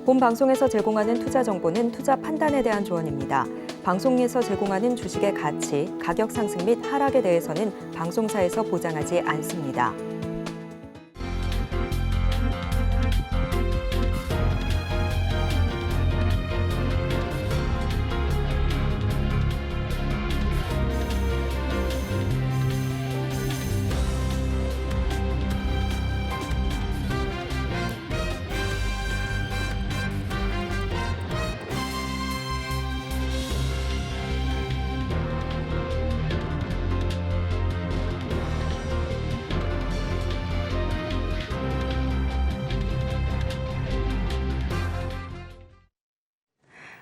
본 방송에서 제공하는 투자 정보는 투자 판단에 대한 조언입니다. 방송에서 제공하는 주식의 가치, 가격 상승 및 하락에 대해서는 방송사에서 보장하지 않습니다.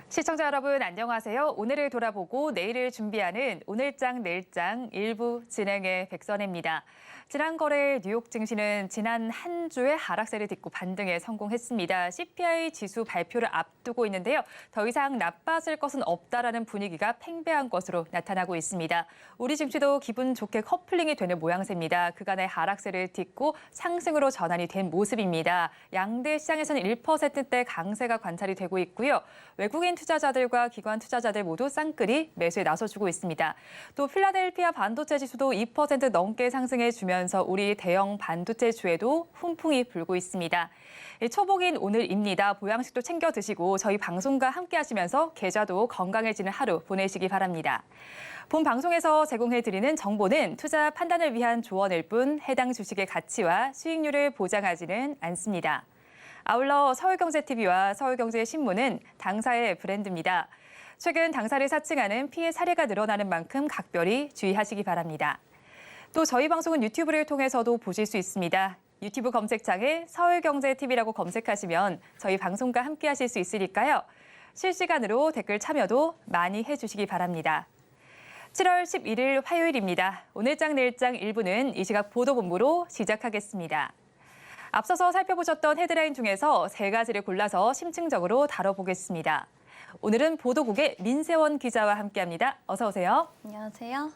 시청자 여러분 안녕하세요. 오늘을 돌아보고 내일을 준비하는 오늘장 내일장 일부 진행의 백선혜입니다. 지난 거래일 뉴욕 증시는 지난 한 주의 하락세를 딛고 반등에 성공했습니다. CPI 지수 발표를 앞두고 있는데요. 더 이상 나빠질 것은 없다라는 분위기가 팽배한 것으로 나타나고 있습니다. 우리 증시도 기분 좋게 커플링이 되는 모양새입니다. 그간의 하락세를 딛고 상승으로 전환이 된 모습입니다. 양대 시장에서는 1%대 강세가 관찰이 되고 있고요. 외국인 투자자들과 기관 투자자들 모두 쌍끌이 매수에 나서주고 있습니다. 또 필라델피아 반도체 지수도 2% 넘게 상승해 주면서 우리 대형 반도체주에도 훈풍이 불고 있습니다. 초복인 오늘입니다. 보양식도 챙겨 드시고 저희 방송과 함께 하시면서 계좌도 건강해지는 하루 보내시기 바랍니다. 본 방송에서 제공해드리는 정보는 투자 판단을 위한 조언일 뿐 해당 주식의 가치와 수익률을 보장하지는 않습니다. 아울러 서울경제TV와 서울경제신문은 당사의 브랜드입니다. 최근 당사를 사칭하는 피해 사례가 늘어나는 만큼 각별히 주의하시기 바랍니다. 또 저희 방송은 유튜브를 통해서도 보실 수 있습니다. 유튜브 검색창에 서울경제TV라고 검색하시면 저희 방송과 함께 하실 수 있으니까요. 실시간으로 댓글 참여도 많이 해주시기 바랍니다. 7월 11일 화요일입니다. 오늘장 내일장 1부는 이 시각 보도본부로 시작하겠습니다. 앞서서 살펴보셨던 헤드라인 중에서 세 가지를 골라서 심층적으로 다뤄보겠습니다. 오늘은 보도국의 민세원 기자와 함께합니다. 어서 오세요. 안녕하세요.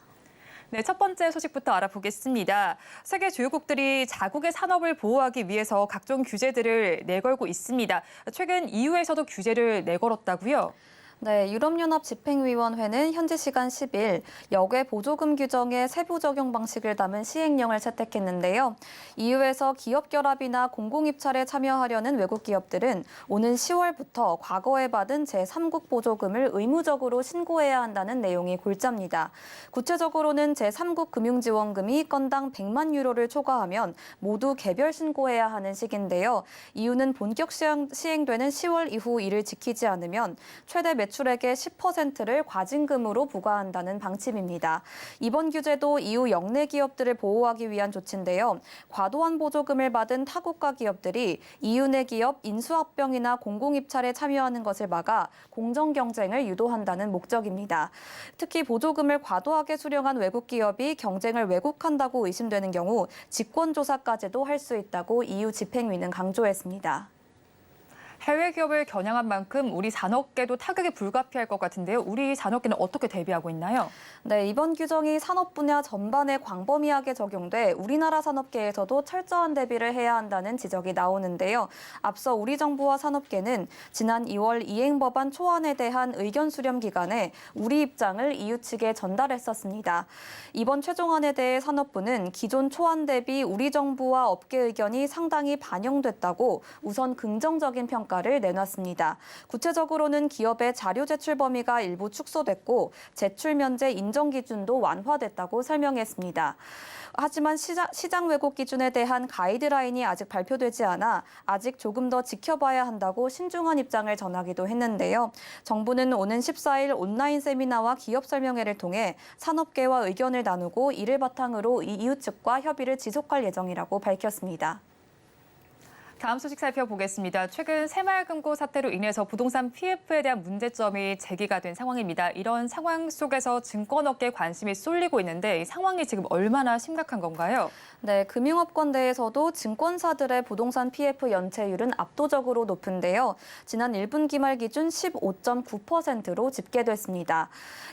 네, 첫 번째 소식부터 알아보겠습니다. 세계 주요국들이 자국의 산업을 보호하기 위해서 각종 규제들을 내걸고 있습니다. 최근 EU에서도 규제를 내걸었다고요? 네, 유럽연합 집행위원회는 현지 시간 10일 역외 보조금 규정의 세부 적용 방식을 담은 시행령을 채택했는데요. EU에서 기업 결합이나 공공입찰에 참여하려는 외국 기업들은 오는 10월부터 과거에 받은 제3국 보조금을 의무적으로 신고해야 한다는 내용이 골자입니다. 구체적으로는 제3국 금융지원금이 건당 100만 유로를 초과하면 모두 개별 신고해야 하는 식인데요. EU는 본격 시행되는 10월 이후 이를 지키지 않으면 최대 매출액의 10%를 과징금으로 부과한다는 방침입니다. 이번 규제도 EU 역내 기업들을 보호하기 위한 조치인데요. 과도한 보조금을 받은 타국가 기업들이 EU 내 기업 인수합병이나 공공입찰에 참여하는 것을 막아 공정 경쟁을 유도한다는 목적입니다. 특히 보조금을 과도하게 수령한 외국 기업이 경쟁을 왜곡한다고 의심되는 경우 직권조사까지도 할 수 있다고 EU 집행위는 강조했습니다. 해외 기업을 겨냥한 만큼 우리 산업계도 타격이 불가피할 것 같은데요. 우리 산업계는 어떻게 대비하고 있나요? 네, 이번 규정이 산업 분야 전반에 광범위하게 적용돼 우리나라 산업계에서도 철저한 대비를 해야 한다는 지적이 나오는데요. 앞서 우리 정부와 산업계는 지난 2월 이행법안 초안에 대한 의견 수렴 기간에 우리 입장을 EU 측에 전달했었습니다. 이번 최종안에 대해 산업부는 기존 초안 대비 우리 정부와 업계 의견이 상당히 반영됐다고 우선 긍정적인 평가를 내놨습니다. 구체적으로는 기업의 자료 제출 범위가 일부 축소됐고 제출 면제 인정 기준도 완화됐다고 설명했습니다. 하지만 시장 왜곡 기준에 대한 가이드라인이 아직 발표되지 않아 아직 조금 더 지켜봐야 한다고 신중한 입장을 전하기도 했는데요. 정부는 오는 14일 온라인 세미나와 기업 설명회를 통해 산업계와 의견을 나누고 이를 바탕으로 EU 측과 협의를 지속할 예정이라고 밝혔습니다. 다음 소식 살펴보겠습니다. 최근 새마을금고 사태로 인해서 부동산 PF에 대한 문제점이 제기가 된 상황입니다. 이런 상황 속에서 증권업계에 관심이 쏠리고 있는데 이 상황이 지금 얼마나 심각한 건가요? 네, 금융업권 내에서도 증권사들의 부동산 PF 연체율은 압도적으로 높은데요. 지난 1분기 말 기준 15.9%로 집계됐습니다.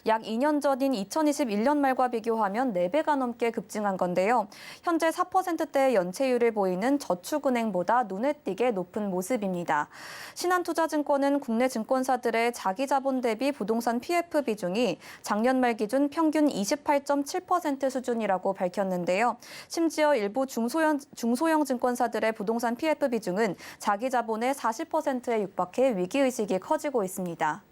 약 2년 전인 2021년 말과 비교하면 4배가 넘게 급증한 건데요. 현재 4%대의 연체율을 보이는 저축은행보다 눈에 띄게 높은 모습입니다. 신한투자증권은 국내 증권사들의 자기자본 대비 부동산 PF 비중이 작년 말 기준 평균 28.7% 수준이라고 밝혔는데요. 심지어 일부 중소형 증권사들의 부동산 PF 비중은 자기자본의 40%에 육박해 위기의식이 커지고 있습니다.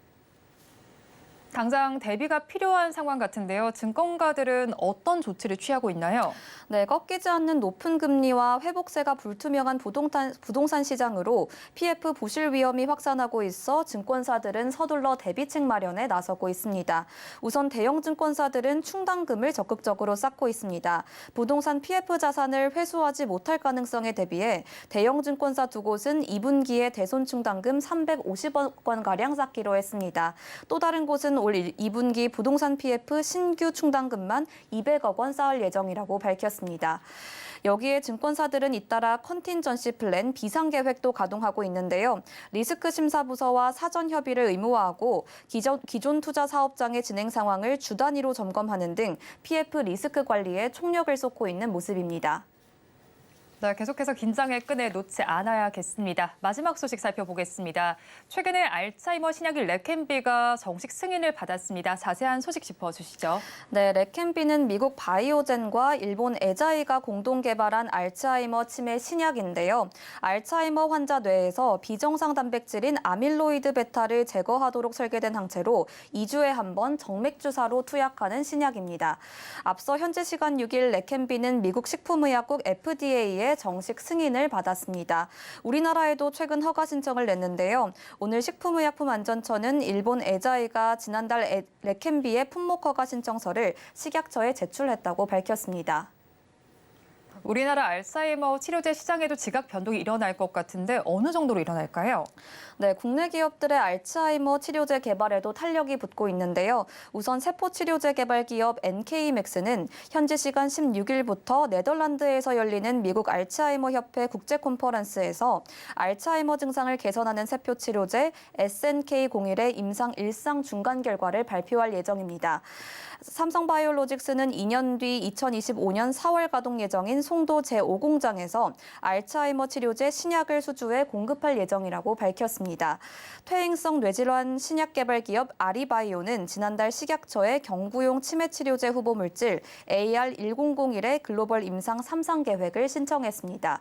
당장 대비가 필요한 상황 같은데요. 증권가들은 어떤 조치를 취하고 있나요? 네, 꺾이지 않는 높은 금리와 회복세가 불투명한 부동산 시장으로 PF 부실 위험이 확산하고 있어 증권사들은 서둘러 대비책 마련에 나서고 있습니다. 우선 대형 증권사들은 충당금을 적극적으로 쌓고 있습니다. 부동산 PF 자산을 회수하지 못할 가능성에 대비해 대형 증권사 두 곳은 2분기에 대손 충당금 350억 원가량 쌓기로 했습니다. 또 다른 곳은 올 2분기 부동산 PF 신규 충당금만 200억 원 쌓을 예정이라고 밝혔습니다. 여기에 증권사들은 잇따라 컨틴전시 플랜 비상계획도 가동하고 있는데요. 리스크 심사부서와 사전 협의를 의무화하고 기존 투자 사업장의 진행 상황을 주 단위로 점검하는 등 PF 리스크 관리에 총력을 쏟고 있는 모습입니다. 네, 계속해서 긴장의 끈을 놓지 않아야겠습니다. 마지막 소식 살펴보겠습니다. 최근에 알츠하이머 신약인 레켐비가 정식 승인을 받았습니다. 자세한 소식 짚어주시죠. 네, 레켐비는 미국 바이오젠과 일본 에자이가 공동 개발한 알츠하이머 치매 신약인데요. 알츠하이머 환자 뇌에서 비정상 단백질인 아밀로이드 베타를 제거하도록 설계된 항체로 2주에 한 번 정맥 주사로 투약하는 신약입니다. 앞서 현지 시간 6일 레켐비는 미국 식품의약국 FDA에 정식 승인을 받았습니다. 우리나라에도 최근 허가 신청을 냈는데요. 오늘 식품의약품안전처는 일본 에자이가 지난달 레켐비의 품목 허가 신청서를 식약처에 제출했다고 밝혔습니다. 우리나라 알츠하이머 치료제 시장에도 지각 변동이 일어날 것 같은데 어느 정도로 일어날까요? 네, 국내 기업들의 알츠하이머 치료제 개발에도 탄력이 붙고 있는데요. 우선 세포 치료제 개발 기업 NK맥스는 현지 시간 16일부터 네덜란드에서 열리는 미국 알츠하이머 협회 국제 컨퍼런스에서 알츠하이머 증상을 개선하는 세포 치료제 SNK01의 임상 1상 중간 결과를 발표할 예정입니다. 삼성바이오로직스는 2년 뒤 2025년 4월 가동 예정인 송도 제5공장에서 알츠하이머 치료제 신약을 수주해 공급할 예정이라고 밝혔습니다. 퇴행성 뇌질환 신약 개발 기업 아리바이오는 지난달 식약처에 경구용 치매 치료제 후보 물질 AR1001의 글로벌 임상 3상 계획을 신청했습니다.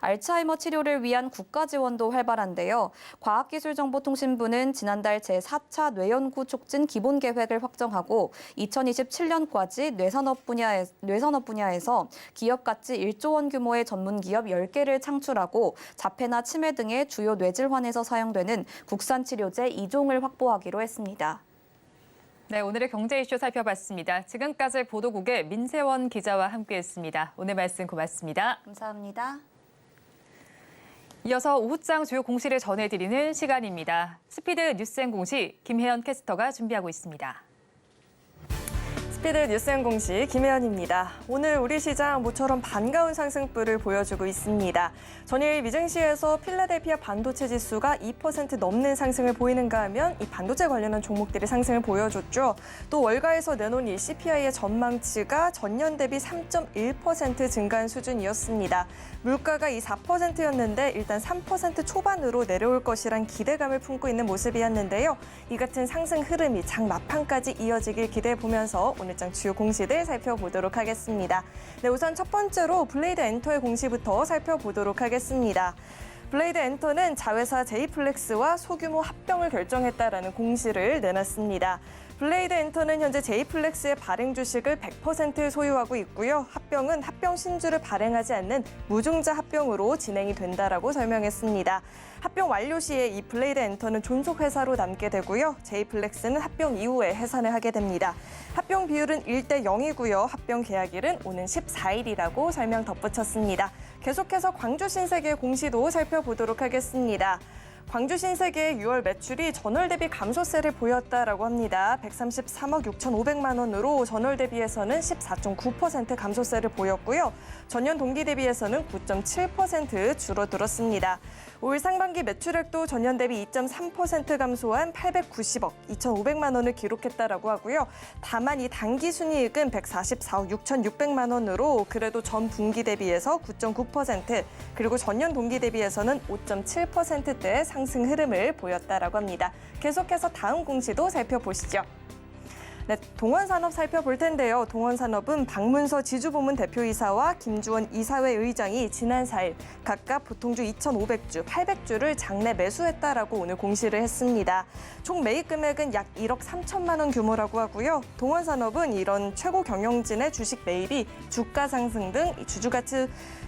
알츠하이머 치료를 위한 국가 지원도 활발한데요. 과학기술정보통신부는 지난달 제4차 뇌연구 촉진 기본 계획을 확정하고 2027년까지 뇌산업 분야에서 기업 가치 1조 원 규모의 전문 기업 10개를 창출하고 자폐나 치매 등의 주요 뇌질환에서 사용되는 국산 치료제 2종을 확보하기로 했습니다. 네, 오늘의 경제 이슈 살펴봤습니다. 지금까지 보도국의 민세원 기자와 함께했습니다. 오늘 말씀 고맙습니다. 감사합니다. 이어서 오후장 주요 공시를 전해드리는 시간입니다. 스피드 뉴스앤 공시 김혜연 캐스터가 준비하고 있습니다. 스피드 뉴스앤 공시 김혜연입니다. 오늘 우리 시장 모처럼 반가운 상승불을 보여주고 있습니다. 전일 미증시에서 필라델피아 반도체 지수가 2% 넘는 상승을 보이는가 하면 이 반도체 관련한 종목들이 상승을 보여줬죠. 또 월가에서 내놓은 이 CPI의 전망치가 전년 대비 3.1% 증가한 수준이었습니다. 물가가 이 4%였는데 일단 3% 초반으로 내려올 것이란 기대감을 품고 있는 모습이었는데요. 이 같은 상승 흐름이 장 막판까지 이어지길 기대해보면서 오늘장 주요 공시들 살펴보도록 하겠습니다. 네, 우선 첫 번째로 블레이드 엔터의 공시부터 살펴보도록 하겠습니다. 블레이드 엔터는 자회사 제이플렉스와 소규모 합병을 결정했다라는 공시를 내놨습니다. 블레이드 엔터는 현재 제이플렉스의 발행 주식을 100% 소유하고 있고요. 합병은 합병 신주를 발행하지 않는 무증자 합병으로 진행이 된다라고 설명했습니다. 합병 완료 시에 이 블레이드 엔터는 존속 회사로 남게 되고요. 제이플렉스는 합병 이후에 해산을 하게 됩니다. 합병 비율은 1대 0이고요. 합병 계약일은 오는 14일이라고 설명 덧붙였습니다. 계속해서 광주 신세계 공시도 살펴보도록 하겠습니다. 광주 신세계의 6월 매출이 전월 대비 감소세를 보였다라고 합니다. 133억 6,500만 원으로 전월 대비해서는 14.9% 감소세를 보였고요. 전년 동기 대비해서는 9.7% 줄어들었습니다. 올 상반기 매출액도 전년 대비 2.3% 감소한 890억 2,500만 원을 기록했다라고 하고요. 다만 이 단기 순이익은 144억 6,600만 원으로 그래도 전 분기 대비해서 9.9% 그리고 전년 동기 대비해서는 5.7%대 상승 흐름을 보였다라고 합니다. 계속해서 다음 공시도 살펴보시죠. 네, 동원산업 살펴볼 텐데요. 동원산업은 박문서 지주부문 대표이사와 김주원 이사회 의장이 지난 4일 각각 보통주 2,500주, 800주를 장내 매수했다라고 오늘 공시를 했습니다. 총 매입 금액은 약 1억 3천만 원 규모라고 하고요. 동원산업은 이런 최고 경영진의 주식 매입이 주가 상승 등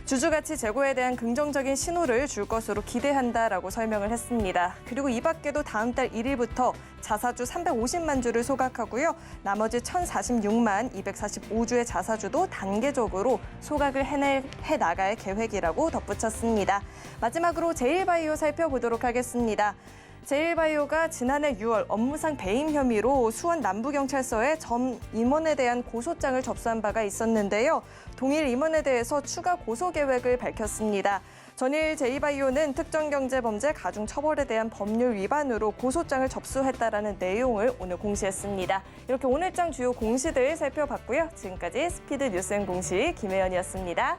주주가치 제고에 대한 긍정적인 신호를 줄 것으로 기대한다라고 설명을 했습니다. 그리고 이 밖에도 다음 달 1일부터 자사주 350만 주를 소각하고요. 나머지 1,046만 245주의 자사주도 단계적으로 소각을 해나갈 계획이라고 덧붙였습니다. 마지막으로 제일바이오 살펴보도록 하겠습니다. 제일바이오가 지난해 6월 업무상 배임 혐의로 수원 남부경찰서에 전 임원에 대한 고소장을 접수한 바가 있었는데요. 동일 임원에 대해서 추가 고소 계획을 밝혔습니다. 전일 제이바이오는 특정경제범죄 가중처벌에 대한 법률 위반으로 고소장을 접수했다라는 내용을 오늘 공시했습니다. 이렇게 오늘장 주요 공시들 살펴봤고요. 지금까지 스피드 뉴스앤 공시 김혜연이었습니다.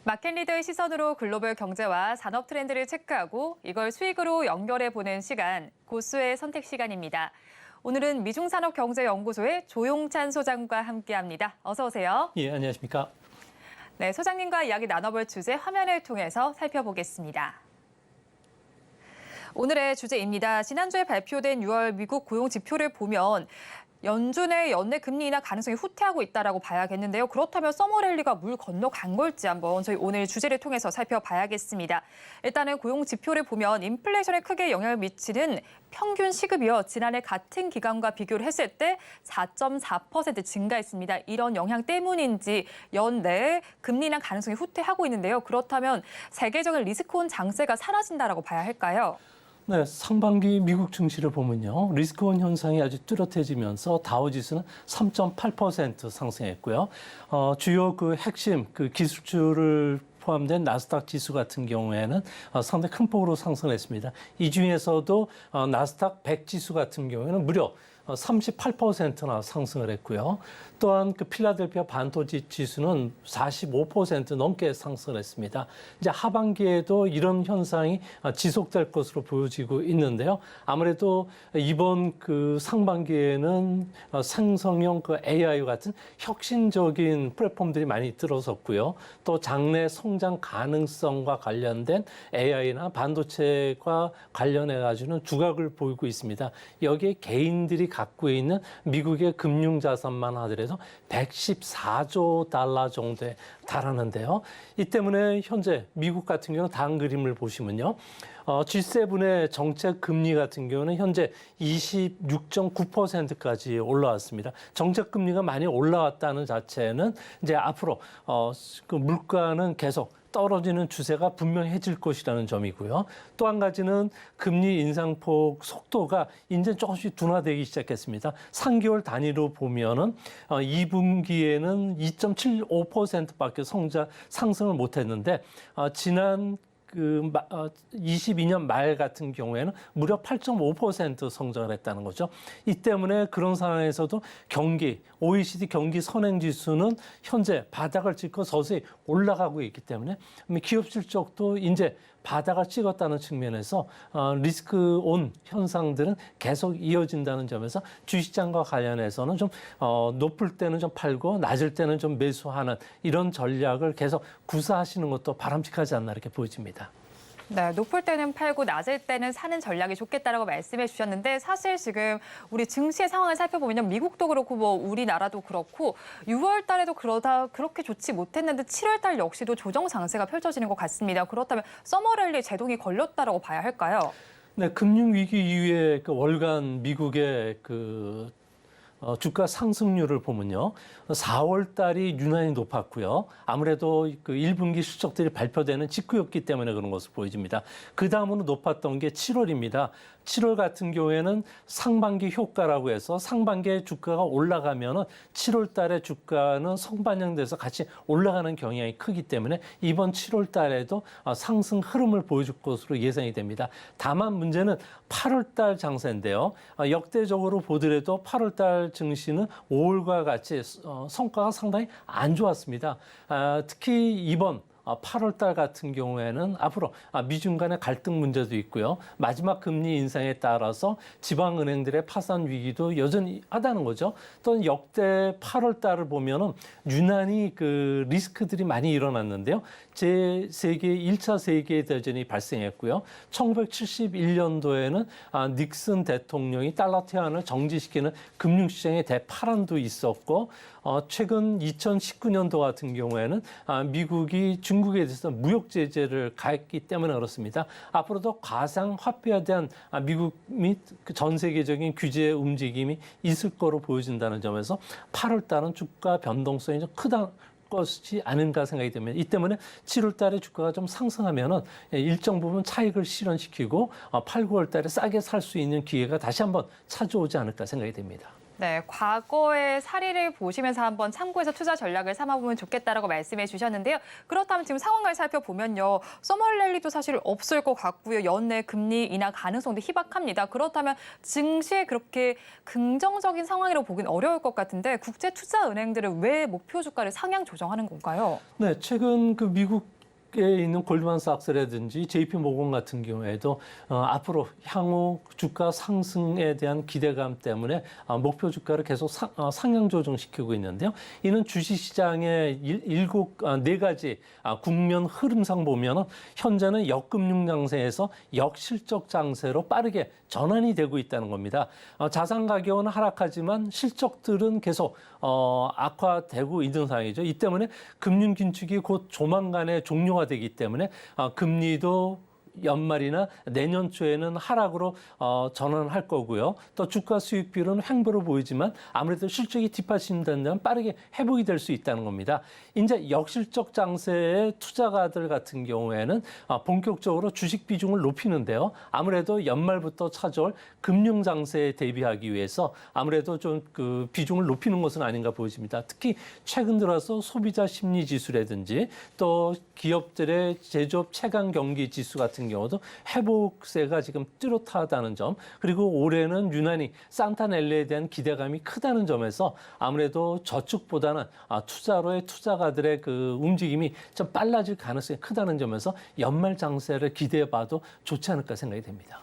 마켓리더의 시선으로 글로벌 경제와 산업 트렌드를 체크하고 이걸 수익으로 연결해보는 시간, 고수의 선택 시간입니다. 오늘은 미중산업경제연구소의 조용찬 소장과 함께합니다. 어서 오세요. 예, 안녕하십니까. 네, 소장님과 이야기 나눠볼 주제 화면을 통해서 살펴보겠습니다. 오늘의 주제입니다. 지난주에 발표된 6월 미국 고용 지표를 보면 연준의 연내 금리 인하 가능성이 후퇴하고 있다라고 봐야겠는데요. 그렇다면 서머랠리가 물 건너간 걸지 한번 저희 오늘 주제를 통해서 살펴봐야겠습니다. 일단은 고용 지표를 보면 인플레이션에 크게 영향을 미치는 평균 시급이요. 지난해 같은 기간과 비교를 했을 때 4.4% 증가했습니다. 이런 영향 때문인지 연내에 금리 인하 가능성이 후퇴하고 있는데요. 그렇다면 세계적인 리스크온 장세가 사라진다라고 봐야 할까요? 네, 상반기 미국 증시를 보면요. 리스크온 현상이 아주 뚜렷해지면서 다우지수는 3.8% 상승했고요. 주요 핵심 기술주를 포함된 나스닥 지수 같은 경우에는 상당히 큰 폭으로 상승했습니다. 이 중에서도 나스닥 100 지수 같은 경우에는 무려 38%나 상승을 했고요. 또한 필라델피아 반도체 지수는 45% 넘게 상승을 했습니다. 이제 하반기에도 이런 현상이 지속될 것으로 보여지고 있는데요. 아무래도 이번 상반기에는 생성형 AI 같은 혁신적인 플랫폼들이 많이 들어섰고요. 또 장래 성장 가능성과 관련된 AI나 반도체과 관련해 가지고는 두각을 보이고 있습니다. 여기에 개인들이 갖고 있는 미국의 금융자산만 하더라도 114조 달러 정도에 달하는데요. 이 때문에 현재 미국 같은 경우는 다음 그림을 보시면요. G7의 정책 금리 같은 경우는 현재 26.9%까지 올라왔습니다. 정책 금리가 많이 올라왔다는 자체는 이제 앞으로 그 물가는 계속 떨어지는 추세가 분명해질 것이라는 점이고요. 또 한 가지는 금리 인상폭 속도가 이제 조금씩 둔화되기 시작했습니다. 3개월 단위로 보면은 2분기에는 2.75%밖에 상승을 못했는데 지난 22년 말 같은 경우에는 무려 8.5% 성장을 했다는 거죠. 이 때문에 그런 상황에서도 OECD 경기 선행지수는 현재 바닥을 찍고 서서히 올라가고 있기 때문에 기업 실적도 이제 바닥을 찍었다는 측면에서 리스크 온 현상들은 계속 이어진다는 점에서 주식시장과 관련해서는 좀 높을 때는 좀 팔고 낮을 때는 좀 매수하는 이런 전략을 계속 구사하시는 것도 바람직하지 않나 이렇게 보여집니다. 네, 높을 때는 팔고 낮을 때는 사는 전략이 좋겠다라고 말씀해 주셨는데 사실 지금 우리 증시의 상황을 살펴보면 미국도 그렇고 뭐 우리나라도 그렇고 6월 달에도 그렇게 좋지 못했는데 7월 달 역시도 조정 장세가 펼쳐지는 것 같습니다. 그렇다면 서머랠리 제동이 걸렸다라고 봐야 할까요? 네, 금융위기 이후에 그 월간 미국의 주가 상승률을 보면요. 4월 달이 유난히 높았고요. 아무래도 그 1분기 실적들이 발표되는 직후였기 때문에 그런 것으로 보여집니다. 그 다음으로 높았던 게 7월입니다. 7월 같은 경우에는 상반기 효과라고 해서 상반기에 주가가 올라가면은 7월 달에 주가는 성반영돼서 같이 올라가는 경향이 크기 때문에 이번 7월 달에도 상승 흐름을 보여줄 것으로 예상이 됩니다. 다만 문제는 8월 달 장세인데요. 역대적으로 보더라도 8월 달 증시는 5월과 같이 성과가 상당히 안 좋았습니다. 특히 이번 8월 달 같은 경우에는 앞으로 미중 간의 갈등 문제도 있고요. 마지막 금리 인상에 따라서 지방은행들의 파산 위기도 여전히 하다는 거죠. 또 역대 8월 달을 보면은 유난히 그 리스크들이 많이 일어났는데요. 제1차 세계대전이 발생했고요. 1971년도에는 닉슨 대통령이 달러 태환을 정지시키는 금융시장의 대파란도 있었고 최근 2019년도 같은 경우에는 미국이 중국에 대해서 무역 제재를 가했기 때문에 그렇습니다. 앞으로도 가상화폐에 대한 미국 및 전 세계적인 규제 움직임이 있을 거로 보여진다는 점에서 8월 달은 주가 변동성이 좀 크다. 것이 아닌가 생각이 됩니다. 이 때문에 7월 달에 주가가 좀 상승하면은 일정 부분 차익을 실현시키고 8, 9월 달에 싸게 살 수 있는 기회가 다시 한번 찾아오지 않을까 생각이 됩니다. 네, 과거의 사례를 보시면서 한번 참고해서 투자 전략을 삼아보면 좋겠다라고 말씀해 주셨는데요. 그렇다면 지금 상황을 살펴보면요. 서머랠리도 사실 없을 것 같고요. 연내 금리 인하 가능성도 희박합니다. 그렇다면 증시에 그렇게 긍정적인 상황이라고 보긴 어려울 것 같은데 국제투자은행들은 왜 목표 주가를 상향 조정하는 건가요? 네, 최근 그 미국 에 있는 골드만삭스라든지 JP모건 같은 경우에도 앞으로 향후 주가 상승에 대한 기대감 때문에 목표 주가를 계속 상향 조정시키고 있는데요. 이는 주식시장의 네 가지 국면 흐름상 보면 현재는 역금융 장세에서 역실적 장세로 빠르게 전환이 되고 있다는 겁니다. 자산 가격은 하락하지만 실적들은 계속 악화되고 있는 상황이죠. 이 때문에 금융 긴축이 곧 조만간에 종료가 되기 때문에 금리도 연말이나 내년 초에는 하락으로 전환할 거고요. 또 주가 수익 비율은 횡보로 보이지만 아무래도 실적이 뒷받침된다면 빠르게 회복이 될 수 있다는 겁니다. 이제 역실적 장세의 투자가들 같은 경우에는 본격적으로 주식 비중을 높이는데요. 아무래도 연말부터 찾아올 금융 장세에 대비하기 위해서 아무래도 좀 그 비중을 높이는 것은 아닌가 보여집니다. 특히 최근 들어서 소비자 심리 지수라든지 또 기업들의 제조업 체감 경기 지수 같은 경우도 회복세가 지금 뚜렷하다는 점, 그리고 올해는 유난히 산타넬레에 대한 기대감이 크다는 점에서 아무래도 저축보다는 투자로의 투자가들의 그 움직임이 좀 빨라질 가능성이 크다는 점에서 연말 장세를 기대해봐도 좋지 않을까 생각이 됩니다.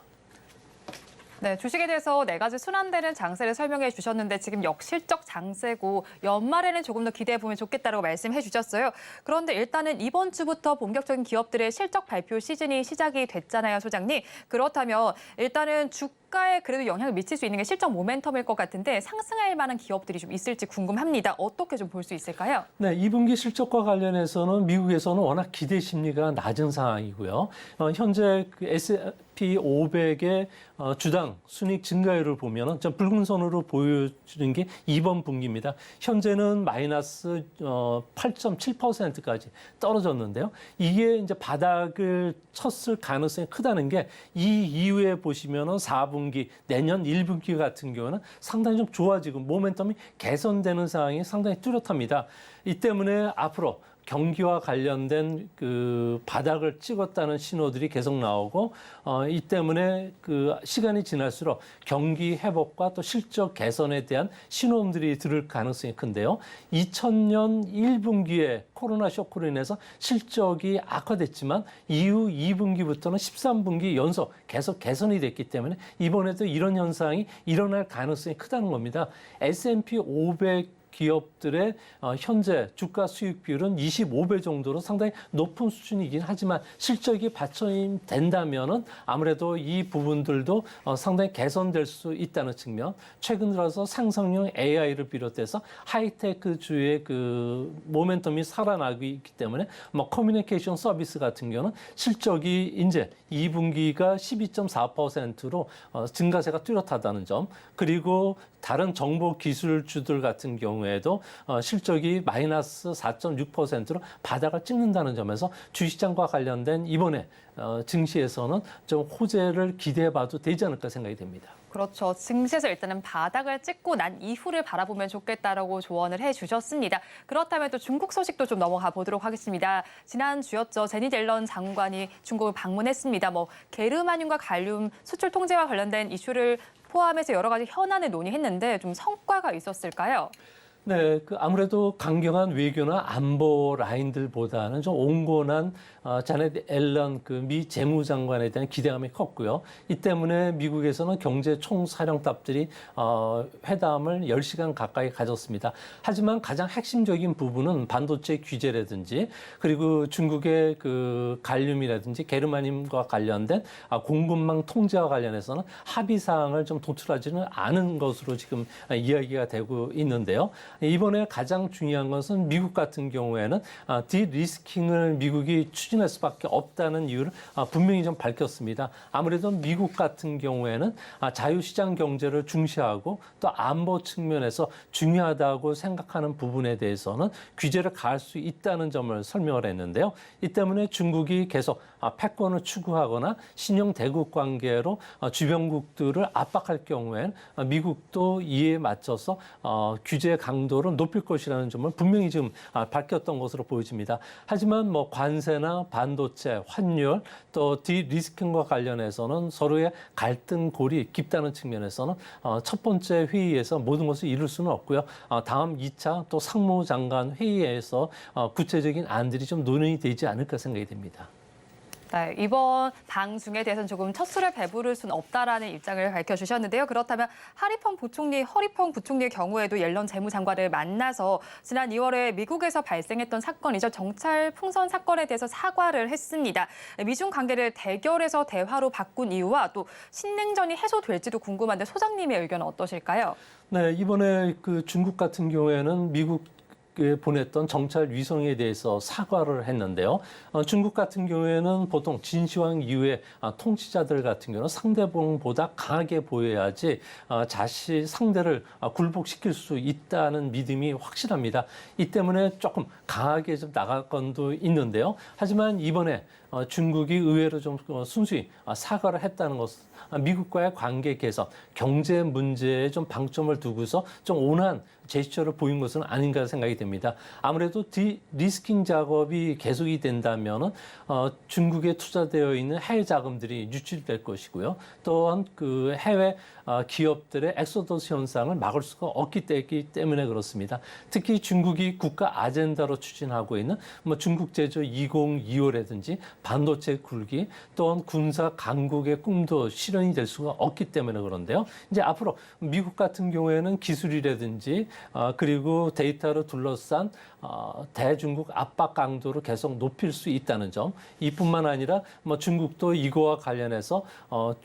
네, 주식에 대해서 네 가지 순환되는 장세를 설명해 주셨는데 지금 역실적 장세고 연말에는 조금 더 기대해 보면 좋겠다라고 말씀해 주셨어요. 그런데 일단은 이번 주부터 본격적인 기업들의 실적 발표 시즌이 시작이 됐잖아요, 소장님. 그렇다면 일단은 주가 주가에 그래도 영향을 미칠 수 있는 게 실적 모멘텀일 것 같은데 상승할 만한 기업들이 좀 있을지 궁금합니다. 어떻게 좀 볼 수 있을까요? 네, 2분기 실적과 관련해서는 미국에서는 워낙 기대 심리가 낮은 상황이고요. 현재 그 S&P 500의 주당 순이익 증가율을 보면은 좀 붉은 선으로 보여주는 게 이번 분기입니다. 현재는 마이너스 8.7%까지 떨어졌는데요. 이게 이제 바닥을 쳤을 가능성이 크다는 게 이 이후에 보시면은 4분기, 내년 1분기 같은 경우는 상당히 좀 좋아지고 모멘텀이 개선되는 상황이 상당히 뚜렷합니다. 이 때문에 앞으로 경기와 관련된 그 바닥을 찍었다는 신호들이 계속 나오고 이 때문에 그 시간이 지날수록 경기 회복과 또 실적 개선에 대한 신호음들이 들을 가능성이 큰데요. 2000년 1분기에 코로나 쇼크로 인해서 실적이 악화됐지만 이후 2분기부터는 13분기 연속 계속 개선이 됐기 때문에 이번에도 이런 현상이 일어날 가능성이 크다는 겁니다. S&P 500 기업들의 현재 주가 수익 비율은 25배 정도로 상당히 높은 수준이긴 하지만 실적이 받쳐진다면은 아무래도 이 부분들도 상당히 개선될 수 있다는 측면. 최근 들어서 상승용 AI를 비롯해서 하이테크주의 그 모멘텀이 살아나고 있기 때문에 뭐 커뮤니케이션 서비스 같은 경우는 실적이 이제 2분기가 12.4%로 증가세가 뚜렷하다는 점. 그리고 다른 정보 기술주들 같은 경우에도 실적이 마이너스 4.6%로 바닥을 찍는다는 점에서 주시장과 관련된 이번에 증시에서는 좀 호재를 기대해봐도 되지 않을까 생각이 됩니다. 그렇죠. 증시에서 일단은 바닥을 찍고 난 이후를 바라보면 좋겠다라고 조언을 해주셨습니다. 그렇다면 또 중국 소식도 좀 넘어가 보도록 하겠습니다. 지난주였죠. 제닛 옐런 장관이 중국을 방문했습니다. 뭐 게르마늄과 갈륨 수출 통제와 관련된 이슈를 포함해서 여러 가지 현안을 논의했는데 좀 성과가 있었을까요? 네, 그 아무래도 강경한 외교나 안보 라인들보다는 좀 온건한 자넷 앨런 그 미 재무장관에 대한 기대감이 컸고요. 이 때문에 미국에서는 경제 총사령탑들이 회담을 10시간 가까이 가졌습니다. 하지만 가장 핵심적인 부분은 반도체 규제라든지 그리고 중국의 그 갈륨이라든지 게르마늄과 관련된 공급망 통제와 관련해서는 합의 사항을 좀 도출하지는 않은 것으로 지금 이야기가 되고 있는데요. 이번에 가장 중요한 것은 미국 같은 경우에는 디리스킹을 미국이 추진할 수밖에 없다는 이유를 분명히 좀 밝혔습니다. 아무래도 미국 같은 경우에는 자유시장 경제를 중시하고 또 안보 측면에서 중요하다고 생각하는 부분에 대해서는 규제를 가할 수 있다는 점을 설명을 했는데요. 이 때문에 중국이 계속 패권을 추구하거나 신용 대국 관계로 주변국들을 압박할 경우에는 미국도 이에 맞춰서 규제 강도를 높일 것이라는 점을 분명히 지금 밝혔던 것으로 보여집니다. 하지만 뭐 관세나 반도체, 환율 또 디리스킹과 관련해서는 서로의 갈등골이 깊다는 측면에서는 첫 번째 회의에서 모든 것을 이룰 수는 없고요. 다음 2차 또 상무장관 회의에서 구체적인 안들이 좀 논의되지 않을까 생각이 됩니다. 네, 이번 방중에 대해서는 조금 첫 술에 배부를 수는 없다라는 입장을 밝혀주셨는데요. 그렇다면 허리펑 부총리의 경우에도 옐런 재무장관을 만나서 지난 2월에 미국에서 발생했던 사건이죠. 정찰 풍선 사건에 대해서 사과를 했습니다. 미중 관계를 대결에서 대화로 바꾼 이유와 또 신냉전이 해소될지도 궁금한데 소장님의 의견은 어떠실까요? 네, 이번에 그 중국 같은 경우에는 미국 보냈던 정찰 위성에 대해서 사과를 했는데요. 중국 같은 경우에는 보통 진시황 이후에 통치자들 같은 경우는 상대방보다 강하게 보여야지 상대를 굴복시킬 수 있다는 믿음이 확실합니다. 이 때문에 조금 강하게 좀 나갈 건도 있는데요. 하지만 이번에 중국이 의외로 좀 순수히 사과를 했다는 것은 미국과의 관계 개선, 경제 문제에 좀 방점을 두고서 좀 온화한 제스처를 보인 것은 아닌가 생각이 됩니다. 아무래도 디리스킹 작업이 계속이 된다면은 중국에 투자되어 있는 해외 자금들이 유출될 것이고요. 또한 그 해외 기업들의 엑소더스 현상을 막을 수가 없기 때문에 그렇습니다. 특히 중국이 국가 아젠다로 추진하고 있는 뭐 중국 제조 2025라든지 반도체 굴기 또한 군사 강국의 꿈도 실현이 될 수가 없기 때문에 그런데요. 이제 앞으로 미국 같은 경우에는 기술이라든지 그리고 데이터로 둘러싼 대중국 압박 강도를 계속 높일 수 있다는 점, 이뿐만 아니라 뭐 중국도 이거와 관련해서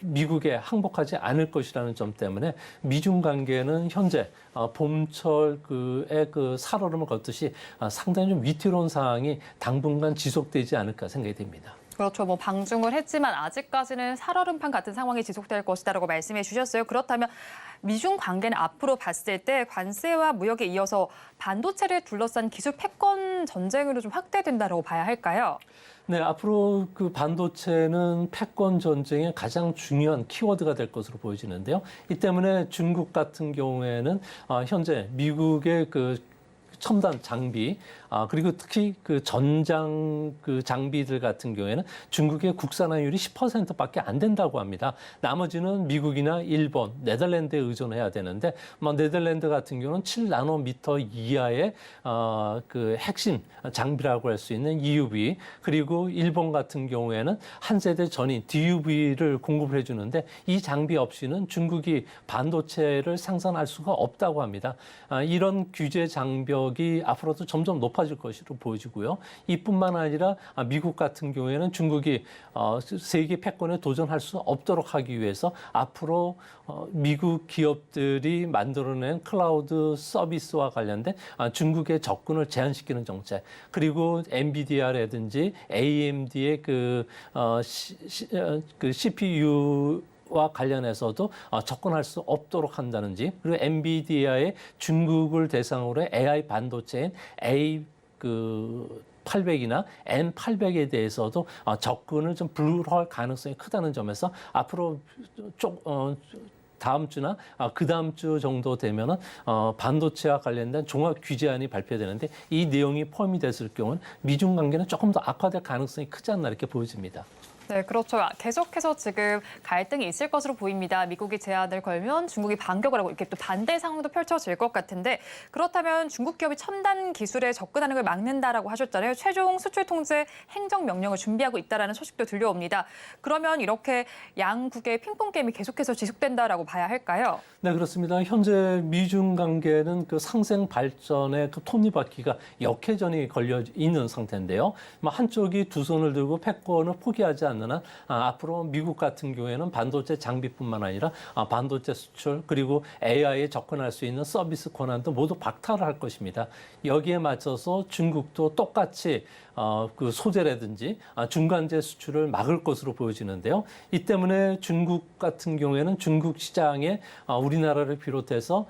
미국에 항복하지 않을 것이라는 점 때문에 미중 관계는 현재 봄철의 그 살얼음을 걷듯이 상당히 좀 위태로운 상황이 당분간 지속되지 않을까 생각이 됩니다. 그렇죠. 뭐 방중을 했지만 아직까지는 살얼음판 같은 상황이 지속될 것이다라고 말씀해 주셨어요. 그렇다면 미중 관계는 앞으로 봤을 때 관세와 무역에 이어서 반도체를 둘러싼 기술 패권 전쟁으로 좀 확대된다라고 봐야 할까요? 네, 앞으로 그 반도체는 패권 전쟁의 가장 중요한 키워드가 될 것으로 보여지는데요. 이 때문에 중국 같은 경우에는 현재 미국의 그 첨단 장비, 그리고 특히 그 전장 그 장비들 같은 경우에는 중국의 국산화율이 10%밖에 안 된다고 합니다. 나머지는 미국이나 일본, 네덜란드에 의존해야 되는데, 네덜란드 같은 경우는 7나노미터 이하의 그 핵심 장비라고 할 수 있는 EUV, 그리고 일본 같은 경우에는 한 세대 전인 DUV를 공급을 해주는데, 이 장비 없이는 중국이 반도체를 생산할 수가 없다고 합니다. 이런 규제 장벽이 앞으로도 점점 높아질 것으로 보여지고요. 이뿐만 아니라 미국 같은 경우에는 중국이 세계 패권에 도전할 수 없도록 하기 위해서 앞으로 미국 기업들이 만들어낸 클라우드 서비스와 관련된 중국의 접근을 제한시키는 정책, 그리고 엔비디아라든지 AMD의 그 CPU 와 관련해서도 접근할 수 없도록 한다는지, 그리고 엔비디아의 중국을 대상으로 AI 반도체인 A800이나 N800에 대해서도 접근을 좀 불허할 가능성이 크다는 점에서 앞으로 다음 주나 그 다음 주 정도 되면은 반도체와 관련된 종합 규제안이 발표되는데, 이 내용이 포함이 됐을 경우는 미중 관계는 조금 더 악화될 가능성이 크지 않나 이렇게 보여집니다. 네, 그렇죠. 계속해서 지금 갈등이 있을 것으로 보입니다. 미국이 제한을 걸면 중국이 반격을 하고 이렇게 또 반대 상황도 펼쳐질 것 같은데, 그렇다면 중국 기업이 첨단 기술에 접근하는 걸 막는다라고 하셨잖아요. 최종 수출 통제 행정 명령을 준비하고 있다라는 소식도 들려옵니다. 그러면 이렇게 양국의 핑퐁 게임이 계속해서 지속된다라고 봐야 할까요? 네, 그렇습니다. 현재 미중 관계는 그 상생 발전의 그 톱니바퀴가 역회전이 걸려 있는 상태인데요. 한쪽이 두 손을 들고 패권을 포기하지 않는 한 앞으로 미국 같은 경우에는 반도체 장비뿐만 아니라 반도체 수출, 그리고 AI에 접근할 수 있는 서비스 권한도 모두 박탈을 할 것입니다. 여기에 맞춰서 중국도 똑같이 그 소재라든지 중간재 수출을 막을 것으로 보여지는데요. 이 때문에 중국 같은 경우에는 중국 시장에 우리나라를 비롯해서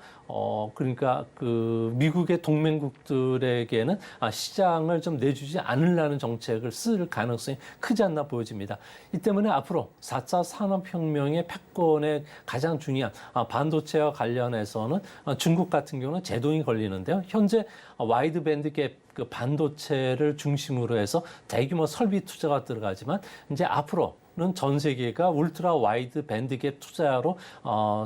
그러니까 그 미국의 동맹국들에게는 시장을 좀 내주지 않으려는 정책을 쓸 가능성이 크지 않나 보여집니다. 이 때문에 앞으로 4차 산업혁명의 패권의 가장 중요한 반도체와 관련해서는 중국 같은 경우는 제동이 걸리는데요. 현재 와이드밴드 갭 그 반도체를 중심으로 해서 대규모 설비 투자가 들어가지만, 이제 앞으로는 전 세계가 울트라 와이드 밴드갭 투자로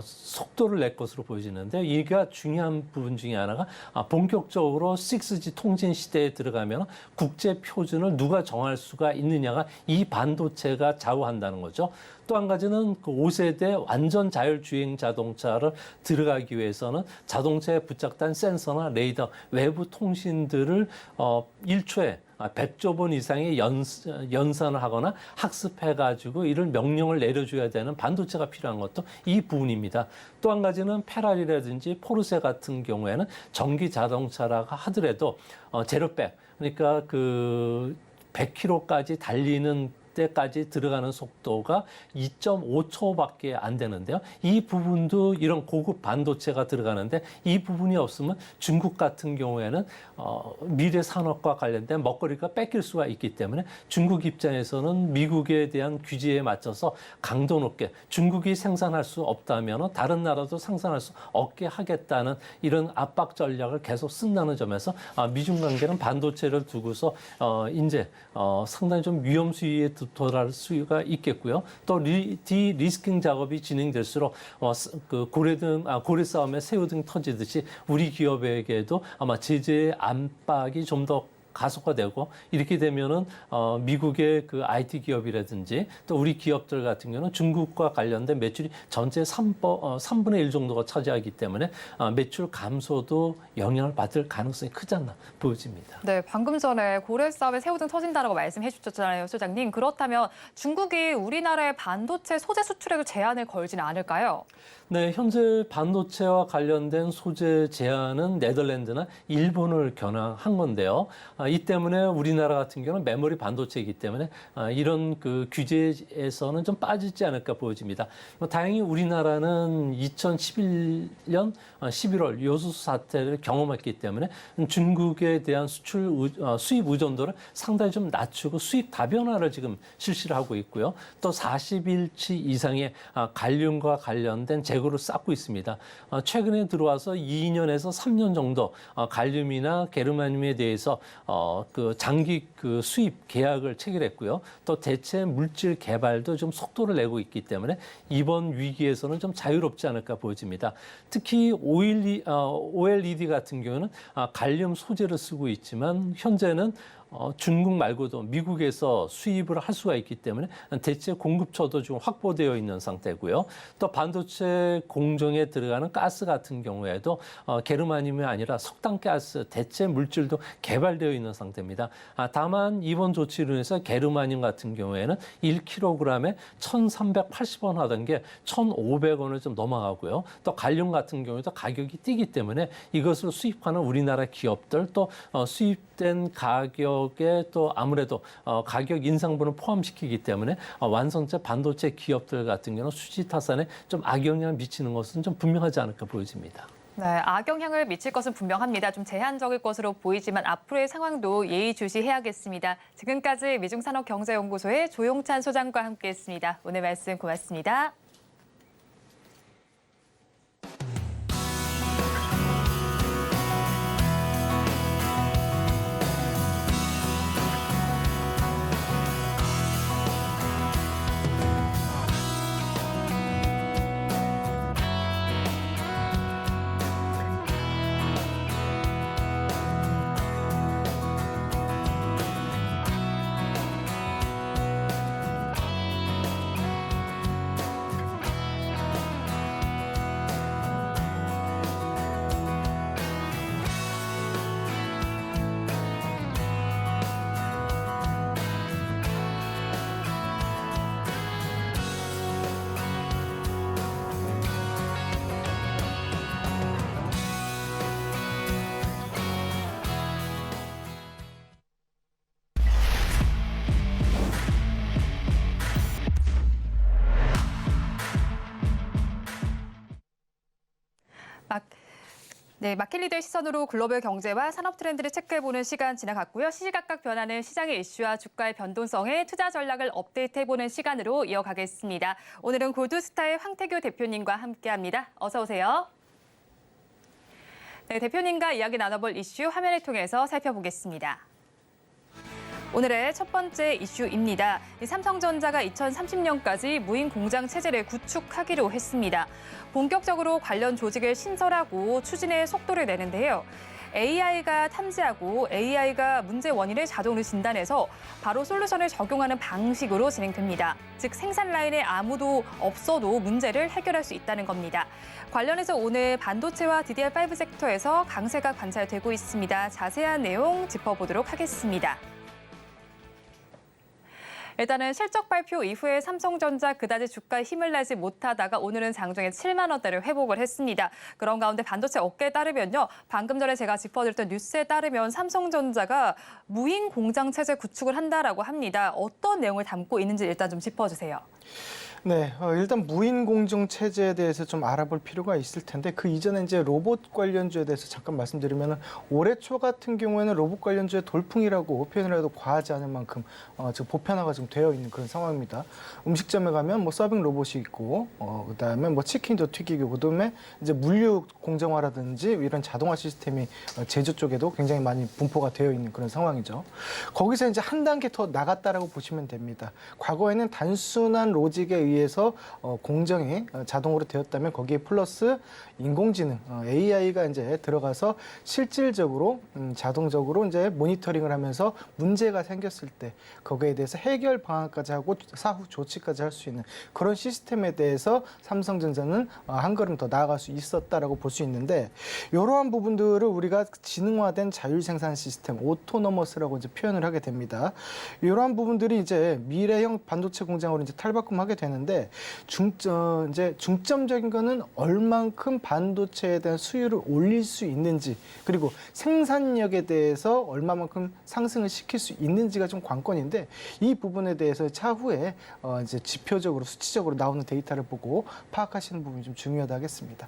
속도를 낼 것으로 보여지는데, 이가 중요한 부분 중에 하나가 본격적으로 6G 통신 시대에 들어가면 국제 표준을 누가 정할 수가 있느냐가 이 반도체가 좌우한다는 거죠. 또 한 가지는 그 5세대 완전 자율주행 자동차를 들어가기 위해서는 자동차에 부착된 센서나 레이더, 외부 통신들을 1초에 100조 번 이상의 연산을 하거나 학습해가지고 이를 명령을 내려줘야 되는 반도체가 필요한 것도 이 부분입니다. 또 한 가지는 페라리라든지 포르쉐 같은 경우에는 전기 자동차라고 하더라도 제로백, 그러니까 그 100km까지 달리는 때까지 들어가는 속도가 2.5초밖에 안 되는데요. 이 부분도 이런 고급 반도체가 들어가는데, 이 부분이 없으면 중국 같은 경우에는 미래 산업과 관련된 먹거리가 뺏길 수가 있기 때문에 중국 입장에서는 미국에 대한 규제에 맞춰서 강도 높게 중국이 생산할 수 없다면 다른 나라도 생산할 수 없게 하겠다는 이런 압박 전략을 계속 쓴다는 점에서 미중 관계는 반도체를 두고서 이제 상당히 좀 위험 수위에 도달할 수가 있겠고요. 또 디리스킹 작업이 진행될수록 그 고래 싸움에 새우 등 터지듯이 우리 기업에게도 아마 제재의 안팎이 좀 더 가속화되고 이렇게 되면은 미국의 그 IT 기업이라든지 또 우리 기업들 같은 경우는 중국과 관련된 매출이 전체 3분의 1 정도가 차지하기 때문에 매출 감소도 영향을 받을 가능성이 크지 않나 보여집니다. 네, 방금 전에 고래 싸움에 새우등 터진다라고 말씀해 주셨잖아요, 소장님. 그렇다면 중국이 우리나라의 반도체 소재 수출에도 제한을 걸지는 않을까요? 네, 현재 반도체와 관련된 소재 제한은 네덜란드나 일본을 겨냥한 건데요. 이 때문에 우리나라 같은 경우는 메모리 반도체이기 때문에 이런 그 규제에서는 좀 빠지지 않을까 보여집니다. 다행히 우리나라는 2011년 11월 요소수 사태를 경험했기 때문에 중국에 대한 수입 의존도를 상당히 좀 낮추고 수입 다변화를 지금 실시를 하고 있고요. 또 40일치 이상의 갈륨과 관련된 재고를 쌓고 있습니다. 최근에 들어와서 2년에서 3년 정도 갈륨이나 게르마늄에 대해서 그 장기 그 수입 계약을 체결했고요. 또 대체 물질 개발도 좀 속도를 내고 있기 때문에 이번 위기에서는 좀 자유롭지 않을까 보여집니다. 특히 OLED 같은 경우는 갈륨 소재를 쓰고 있지만 현재는 중국 말고도 미국에서 수입을 할 수가 있기 때문에 대체 공급처도 좀 확보되어 있는 상태고요. 또 반도체 공정에 들어가는 가스 같은 경우에도 게르마늄이 아니라 석탄가스 대체 물질도 개발되어 있는 상태입니다. 다만 이번 조치로 인해서 게르마늄 같은 경우에는 1kg에 1,380원 하던 게 1,500원을 좀 넘어가고요. 또 갈륨 같은 경우에도 가격이 뛰기 때문에 이것을 수입하는 우리나라 기업들 또 수입된 가격에 또 아무래도 가격 인상분을 포함시키기 때문에 완성체 반도체 기업들 같은 경우는 수지 타산에 좀 악영향을 미치는 것은 좀 분명하지 않을까 보여집니다. 네, 악영향을 미칠 것은 분명합니다. 좀 제한적일 것으로 보이지만 앞으로의 상황도 예의주시해야겠습니다. 지금까지 미중산업경제연구소의 조용찬 소장과 함께했습니다. 오늘 말씀 고맙습니다. 마켓리더의 시선으로 글로벌 경제와 산업 트렌드를 체크해보는 시간 지나갔고요. 시시각각 변하는 시장의 이슈와 주가의 변동성에 투자 전략을 업데이트해보는 시간으로 이어가겠습니다. 오늘은 골드스타의 황태규 대표님과 함께합니다. 어서 오세요. 네, 대표님과 이야기 나눠볼 이슈 화면을 통해서 살펴보겠습니다. 오늘의 첫 번째 이슈입니다. 삼성전자가 2030년까지 무인 공장 체제를 구축하기로 했습니다. 본격적으로 관련 조직을 신설하고 추진의 속도를 내는데요. AI가 탐지하고 AI가 문제 원인을 자동으로 진단해서 바로 솔루션을 적용하는 방식으로 진행됩니다. 즉 생산 라인에 아무도 없어도 문제를 해결할 수 있다는 겁니다. 관련해서 오늘 반도체와 DDR5 섹터에서 강세가 관찰되고 있습니다. 자세한 내용 짚어보도록 하겠습니다. 일단은 실적 발표 이후에 삼성전자 그다지 주가에 힘을 내지 못하다가 오늘은 장중에 7만 원대를 회복을 했습니다. 그런 가운데 반도체 업계에 따르면요. 방금 전에 제가 짚어드렸던 뉴스에 따르면 삼성전자가 무인 공장 체제 구축을 한다라고 합니다. 어떤 내용을 담고 있는지 일단 좀 짚어주세요. 네, 일단 무인 공정 체제에 대해서 좀 알아볼 필요가 있을 텐데 그 이전에 이제 로봇 관련주에 대해서 잠깐 말씀드리면 올해 초 같은 경우에는 로봇 관련주의 돌풍이라고 표현을 해도 과하지 않을 만큼 지금 보편화가 좀 되어 있는 그런 상황입니다. 음식점에 가면 뭐 서빙 로봇이 있고 그다음에 뭐 치킨도 튀기고 그다음에 이제 물류 공정화라든지 이런 자동화 시스템이 제조 쪽에도 굉장히 많이 분포가 되어 있는 그런 상황이죠. 거기서 이제 한 단계 더 나갔다라고 보시면 됩니다. 과거에는 단순한 로직에 의해서 공정이 자동으로 되었다면 거기에 플러스 인공지능 AI가 이제 들어가서 실질적으로 자동적으로 이제 모니터링을 하면서 문제가 생겼을 때 거기에 대해서 해결 방안까지 하고 사후 조치까지 할 수 있는 그런 시스템에 대해서 삼성전자는 한 걸음 더 나아갈 수 있었다라고 볼 수 있는데 이러한 부분들을 우리가 지능화된 자율 생산 시스템 오토노머스라고 이제 표현을 하게 됩니다. 이러한 부분들이 이제 미래형 반도체 공장으로 이제 탈바꿈하게 되는데 이제 중점적인 거는 얼만큼 반도체에 대한 수요를 올릴 수 있는지 그리고 생산력에 대해서 얼마만큼 상승을 시킬 수 있는지가 좀 관건인데 이 부분에 대해서 차후에 이제 지표적으로 수치적으로 나오는 데이터를 보고 파악하시는 부분이 좀 중요하다 하겠습니다.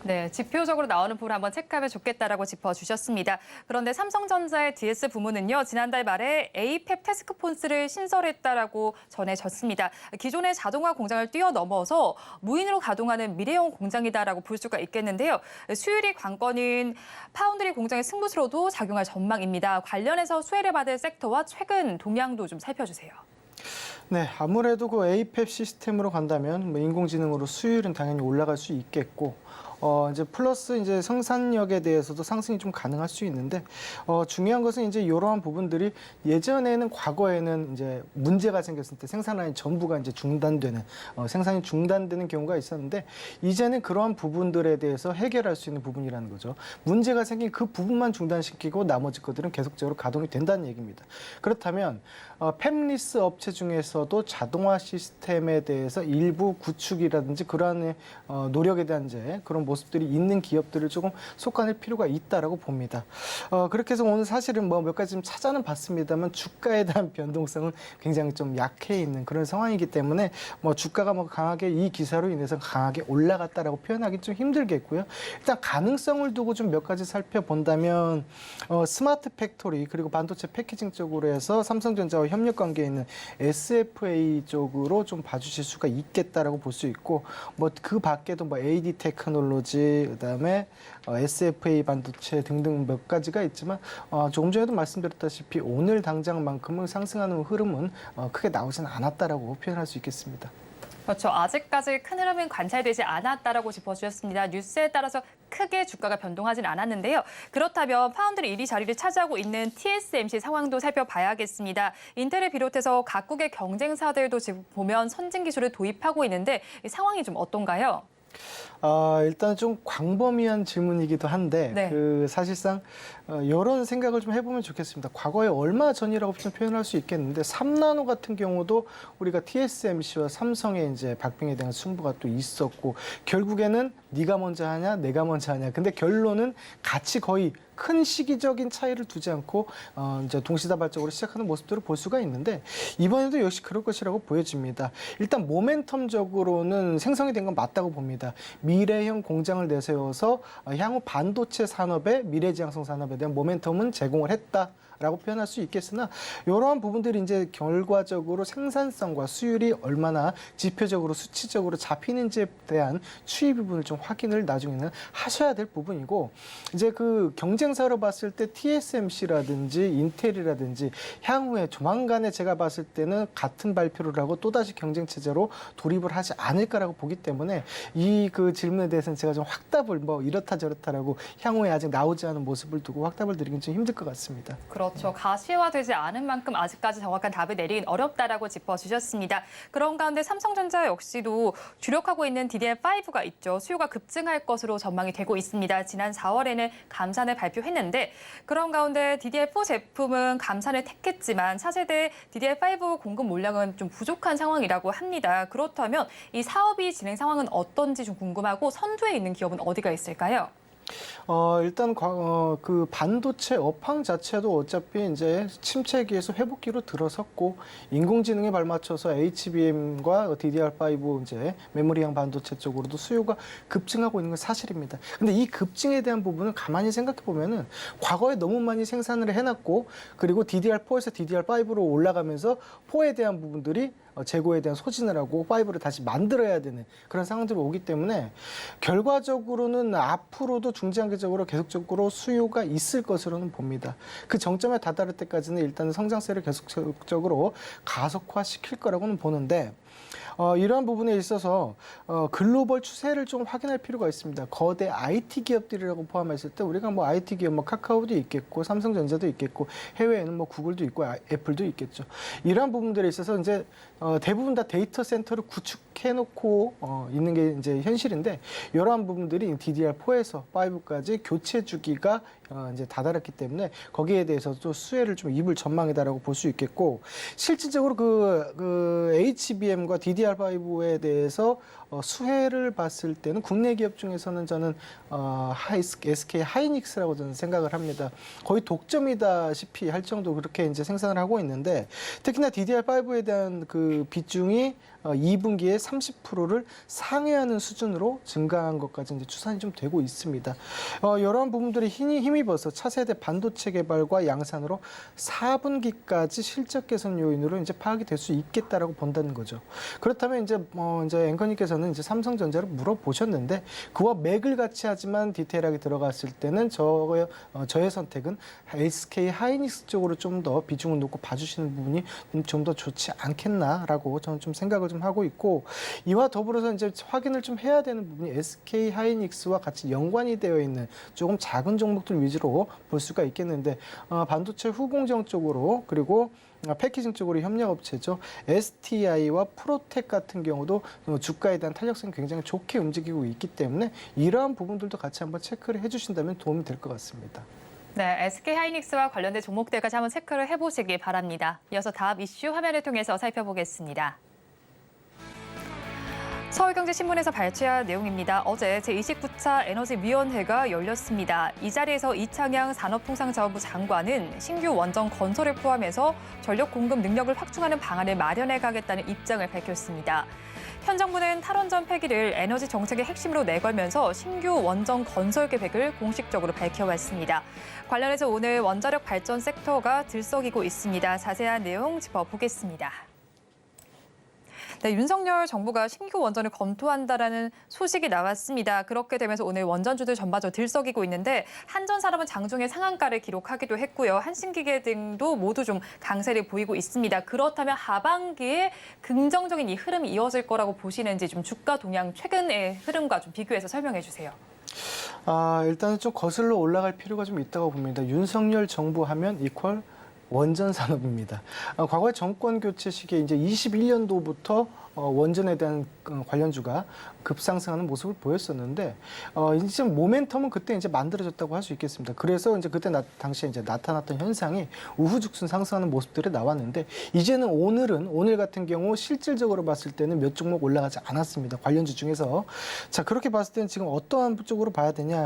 네, 지표적으로 나오는 부분을 한번 체크하면 좋겠다라고 짚어주셨습니다. 그런데 삼성전자의 DS 부문은요, 지난달 말에 에이펙 태스크폰스를 신설했다라고 전해졌습니다. 기존의 자동화 공장을 뛰어넘어서 무인으로 가동하는 미래형 공장이다라고 볼 수가 있겠는데요. 수율이 관건인 파운드리 공장의 승부수로도 작용할 전망입니다. 관련해서 수혜를 받을 섹터와 최근 동향도 좀 살펴주세요. 네, 아무래도 그 에이펙 시스템으로 간다면 뭐 인공지능으로 수율은 당연히 올라갈 수 있겠고, 이제 플러스 이제 생산력에 대해서도 상승이 좀 가능할 수 있는데, 중요한 것은 이제 이러한 부분들이 예전에는 과거에는 이제 문제가 생겼을 때 생산라인 전부가 이제 중단되는, 생산이 중단되는 경우가 있었는데, 이제는 그러한 부분들에 대해서 해결할 수 있는 부분이라는 거죠. 문제가 생긴 그 부분만 중단시키고 나머지 것들은 계속적으로 가동이 된다는 얘기입니다. 그렇다면, 팹리스 업체 중에서도 자동화 시스템에 대해서 일부 구축이라든지 그러한 노력에 대한 이제 그런 모습들이 있는 기업들을 조금 속아낼 필요가 있다라고 봅니다. 그렇게 해서 오늘 사실은 뭐 몇 가지 좀 찾아는 봤습니다만 주가에 대한 변동성은 굉장히 좀 약해 있는 그런 상황이기 때문에 뭐 주가가 뭐 강하게 이 기사로 인해서 강하게 올라갔다라고 표현하기 좀 힘들겠고요. 일단 가능성을 두고 좀 몇 가지 살펴본다면 스마트 팩토리 그리고 반도체 패키징 쪽으로 해서 삼성전자와 협력 관계에 있는 SFA 쪽으로 좀 봐주실 수가 있겠다라고 볼 수 있고 뭐 그 밖에도 뭐 AD 테크놀로지 그다음에 SFA 반도체 등등 몇 가지가 있지만 조금 전에도 말씀드렸다시피 오늘 당장만큼은 상승하는 흐름은 크게 나오지는 않았다라고 표현할 수 있겠습니다. 그렇죠. 아직까지 큰 흐름은 관찰되지 않았다라고 짚어주셨습니다. 뉴스에 따라서 크게 주가가 변동하진 않았는데요. 그렇다면 파운드리 1위 자리를 차지하고 있는 TSMC 상황도 살펴봐야겠습니다. 인텔을 비롯해서 각국의 경쟁사들도 지금 보면 선진 기술을 도입하고 있는데 이 상황이 좀 어떤가요? 일단 좀 광범위한 질문이기도 한데 네. 그 사실상 이런 생각을 좀 해보면 좋겠습니다. 과거에 얼마 전이라고 좀 표현할 수 있겠는데 3나노 같은 경우도 우리가 TSMC와 삼성의 이제 박빙에 대한 승부가 또 있었고 결국에는 네가 먼저 하냐 내가 먼저 하냐 근데 결론은 같이 거의 큰 시기적인 차이를 두지 않고 이제 동시다발적으로 시작하는 모습들을 볼 수가 있는데 이번에도 역시 그럴 것이라고 보여집니다. 일단 모멘텀적으로는 생성이 된 건 맞다고 봅니다. 미래형 공장을 내세워서 향후 반도체 산업의 미래지향성 산업에 대한 모멘텀은 제공을 했다. 라고 표현할 수 있겠으나 이러한 부분들이 이제 결과적으로 생산성과 수율이 얼마나 지표적으로 수치적으로 잡히는지에 대한 추이 부분을 좀 확인을 나중에는 하셔야 될 부분이고 이제 그 경쟁사로 봤을 때 TSMC라든지 인텔이라든지 향후에 조만간에 제가 봤을 때는 같은 발표를 하고 또다시 경쟁 체제로 돌입을 하지 않을까라고 보기 때문에 이 그 질문에 대해서는 제가 좀 확답을 뭐 이렇다 저렇다라고 향후에 아직 나오지 않은 모습을 두고 확답을 드리긴 좀 힘들 것 같습니다. 그렇죠. 가시화되지 않은 만큼 아직까지 정확한 답을 내리긴 어렵다라고 짚어주셨습니다. 그런 가운데 삼성전자 역시도 주력하고 있는 DDR5가 있죠. 수요가 급증할 것으로 전망이 되고 있습니다. 지난 4월에는 감산을 발표했는데 그런 가운데 DDR4 제품은 감산을 택했지만 차세대 DDR5 공급 물량은 좀 부족한 상황이라고 합니다. 그렇다면 이 사업이 진행 상황은 어떤지 좀 궁금하고 선두에 있는 기업은 어디가 있을까요? 일단 그 반도체 업황 자체도 어차피 이제 침체기에서 회복기로 들어섰고 인공지능에 발맞춰서 HBM과 DDR5 이제 메모리형 반도체 쪽으로도 수요가 급증하고 있는 건 사실입니다. 근데 이 급증에 대한 부분을 가만히 생각해 보면은 과거에 너무 많이 생산을 해놨고 그리고 DDR4에서 DDR5로 올라가면서 4에 대한 부분들이 재고에 대한 소진을 하고 5를 다시 만들어야 되는 그런 상황들이 오기 때문에 결과적으로는 앞으로도 중장기적으로 계속적으로 수요가 있을 것으로는 봅니다. 그 정점에 다다를 때까지는 일단은 성장세를 계속적으로 가속화시킬 거라고는 보는데 이러한 부분에 있어서 글로벌 추세를 좀 확인할 필요가 있습니다. 거대 IT 기업들이라고 포함했을 때 우리가 뭐 IT 기업 뭐 카카오도 있겠고 삼성전자도 있겠고 해외에는 뭐 구글도 있고 애플도 있겠죠. 이러한 부분들에 있어서 이제 대부분 다 데이터 센터를 구축해놓고 있는 게 이제 현실인데 이러한 부분들이 DDR4에서 5까지 교체 주기가 이제 다다랐기 때문에 거기에 대해서 또 수혜를 좀 입을 전망이다라고 볼 수 있겠고 실질적으로 그 HBM과 DDR5에 대해서 수혜를 봤을 때는 국내 기업 중에서는 저는 SK 하이닉스라고 저는 생각을 합니다. 거의 독점이다시피 할 정도 그렇게 이제 생산을 하고 있는데 특히나 DDR5에 대한 그 비중이 2분기에 30%를 상회하는 수준으로 증가한 것까지 이제 추산이 좀 되고 있습니다. 이러한 부분들이 힘입어서 차세대 반도체 개발과 양산으로 4분기까지 실적 개선 요인으로 이제 파악이 될 수 있겠다라고 본다는 거죠. 그렇다면 이제 앵커님께서는 이제 삼성전자를 물어보셨는데 그와 맥을 같이 하지만 디테일하게 들어갔을 때는 저의 선택은 SK 하이닉스 쪽으로 좀 더 비중을 놓고 봐주시는 부분이 좀 더 좋지 않겠나라고 저는 좀 생각을 좀 하고 있고 이와 더불어서 이제 확인을 좀 해야 되는 부분이 SK 하이닉스와 같이 연관이 되어 있는 조금 작은 종목들 위주로 볼 수가 있겠는데 반도체 후공정 쪽으로 그리고 패키징 쪽으로 협력업체죠. STI와 프로텍 같은 경우도 주가에 대한 탄력성이 굉장히 좋게 움직이고 있기 때문에 이러한 부분들도 같이 한번 체크를 해주신다면 도움이 될 것 같습니다. 네, SK 하이닉스와 관련된 종목들까지 한번 체크를 해보시기 바랍니다. 이어서 다음 이슈 화면을 통해서 살펴보겠습니다. 서울경제신문에서 발췌한 내용입니다. 어제 제29차 에너지위원회가 열렸습니다. 이 자리에서 이창양 산업통상자원부 장관은 신규 원전 건설을 포함해서 전력 공급 능력을 확충하는 방안을 마련해 가겠다는 입장을 밝혔습니다. 현 정부는 탈원전 폐기를 에너지 정책의 핵심으로 내걸면서 신규 원전 건설 계획을 공식적으로 밝혀왔습니다. 관련해서 오늘 원자력 발전 섹터가 들썩이고 있습니다. 자세한 내용 짚어보겠습니다. 네, 윤석열 정부가 신규 원전을 검토한다라는 소식이 나왔습니다. 그렇게 되면서 오늘 원전주들 전반적으로 들썩이고 있는데 한전산업은 장중에 상한가를 기록하기도 했고요. 한신기계 등도 모두 좀 강세를 보이고 있습니다. 그렇다면 하반기에 긍정적인 이 흐름이 이어질 거라고 보시는지 좀 주가 동향 최근의 흐름과 좀 비교해서 설명해 주세요. 일단은 좀 거슬러 올라갈 필요가 좀 있다고 봅니다. 윤석열 정부 하면 이퀄 원전 산업입니다. 과거에 정권 교체 시기에 이제 21년도부터 원전에 대한 관련주가 급상승하는 모습을 보였었는데 이제 모멘텀은 그때 이제 만들어졌다고 할 수 있겠습니다. 그래서 이제 그때 당시에 이제 나타났던 현상이 우후죽순 상승하는 모습들이 나왔는데 이제는 오늘 같은 경우 실질적으로 봤을 때는 몇 종목 올라가지 않았습니다. 관련주 중에서 자 그렇게 봤을 때는 지금 어떠한 쪽으로 봐야 되냐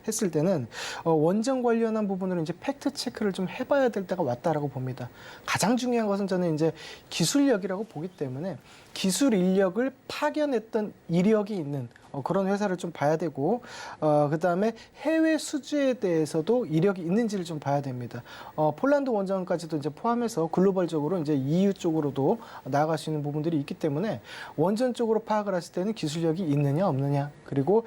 했을 때는 원전 관련한 부분으로 이제 팩트 체크를 좀 해봐야 될 때가 왔다라고 봅니다. 가장 중요한 것은 저는 이제 기술력이라고 보기 때문에 기술 인력을 파견했던 이력이 있는 그런 회사를 좀 봐야 되고 그다음에 해외 수주에 대해서도 이력이 있는지를 좀 봐야 됩니다. 폴란드 원전까지도 이제 포함해서 글로벌적으로 이제 EU 쪽으로도 나아갈 수 있는 부분들이 있기 때문에 원전 쪽으로 파악을 했을 때는 기술력이 있느냐 없느냐 그리고